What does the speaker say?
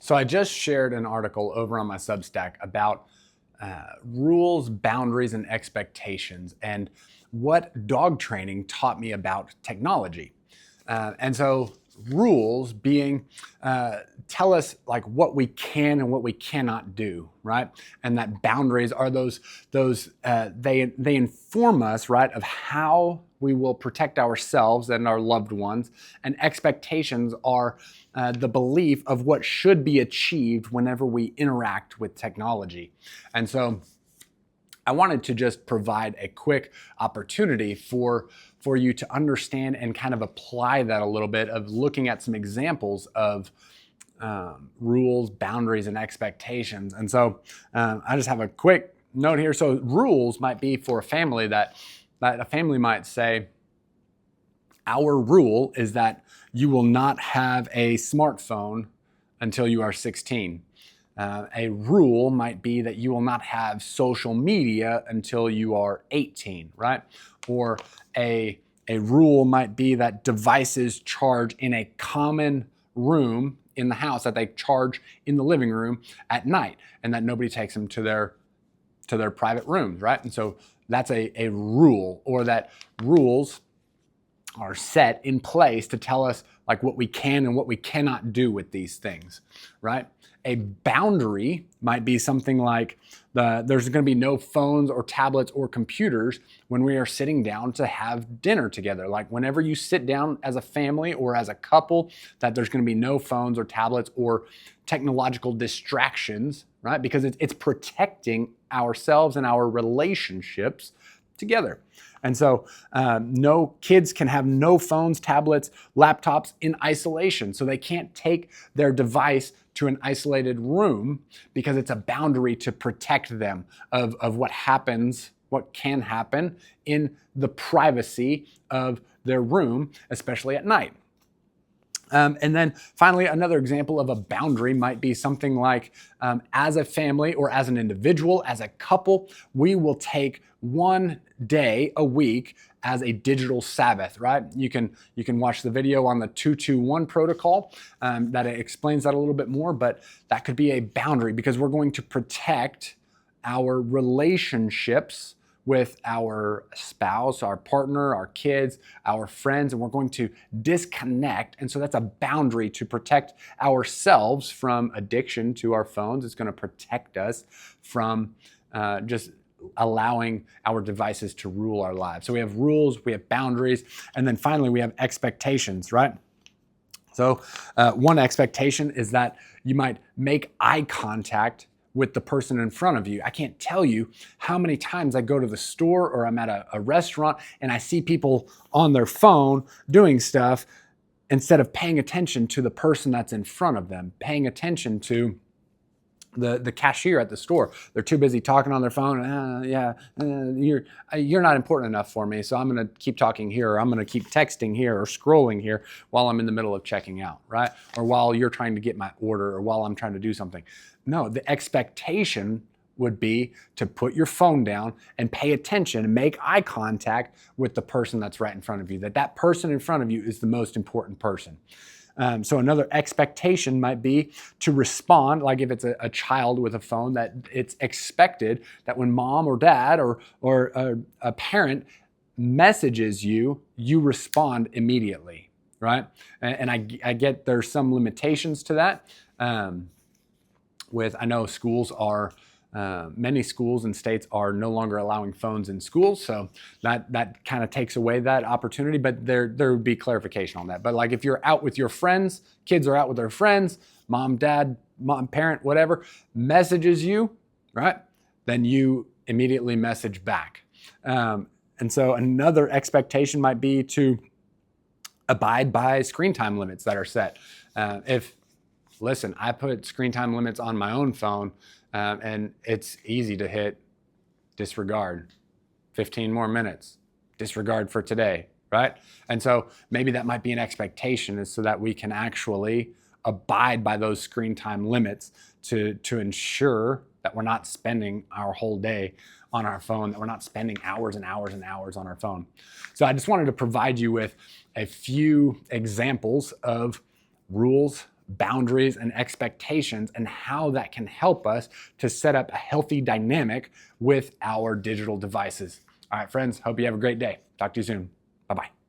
So I just shared an article over on my Substack about rules, boundaries, and expectations, and what dog training taught me about technology. And so rules being tell us like what we can and what we cannot do, right? And that boundaries are those they inform us, right, of how we will protect ourselves and our loved ones. And expectations are the belief of what should be achieved whenever we interact with technology. And so I wanted to just provide a quick opportunity for you to understand and kind of apply that a little bit of looking at some examples of rules, boundaries, and expectations. And so I just have a quick note here. So rules might be for a family that a family might say, our rule is that you will not have a smartphone until you are 16. A rule might be that you will not have social media until you are 18, right? Or a rule might be that devices charge in a common room in the house, that they charge in the living room at night, and that nobody takes them to their private rooms, right? And so that's a rule, or that rules are set in place to tell us like what we can and what we cannot do with these things, right? A boundary might be something like there's going to be no phones or tablets or computers when we are sitting down to have dinner together. Like whenever you sit down as a family or as a couple, that there's going to be no phones or tablets or technological distractions, right? Because it's protecting ourselves and our relationships together. And so no kids can have no phones, tablets, laptops in isolation. So they can't take their device to an isolated room because it's a boundary to protect them of what happens, what can happen in the privacy of their room, especially at night. And then finally, another example of a boundary might be something like, as a family or as an individual, as a couple, we will take one day a week as a digital Sabbath, right? You can watch the video on the 221 protocol that explains that a little bit more, but that could be a boundary because we're going to protect our relationships with our spouse, our partner, our kids, our friends, and we're going to disconnect. And so that's a boundary to protect ourselves from addiction to our phones. It's going to protect us from just allowing our devices to rule our lives. So we have rules, we have boundaries, and then finally we have expectations, right? So one expectation is that you might make eye contact with the person in front of you. I can't tell you how many times I go to the store or I'm at a restaurant and I see people on their phone doing stuff instead of paying attention to the person that's in front of them, paying attention to the cashier at the store. They're too busy talking on their phone. You're not important enough for me, so I'm going to keep talking here, or I'm going to keep texting here or scrolling here while I'm in the middle of checking out, right? Or while you're trying to get my order, or while I'm trying to do something. No, the expectation would be to put your phone down and pay attention and make eye contact with the person that's right in front of you, that person in front of you is the most important person. So another expectation might be to respond, like if it's a child with a phone, that it's expected that when mom or dad or a parent messages you, you respond immediately, right? And I get there's some limitations to that. I know schools are, many schools and states are no longer allowing phones in schools, so that kind of takes away that opportunity, but there would be clarification on that. But like if you're out with your friends, kids are out with their friends, mom, dad, parent, whatever, messages you, right? Then you immediately message back. And so another expectation might be to abide by screen time limits that are set. Listen, I put screen time limits on my own phone, and it's easy to hit disregard, 15 more minutes, disregard for today, right? And so maybe that might be an expectation, is so that we can actually abide by those screen time limits to ensure that we're not spending our whole day on our phone, that we're not spending hours and hours and hours on our phone. So I just wanted to provide you with a few examples of rules, boundaries and expectations and how that can help us to set up a healthy dynamic with our digital devices. All right, friends, hope you have a great day. Talk to you soon. Bye-bye.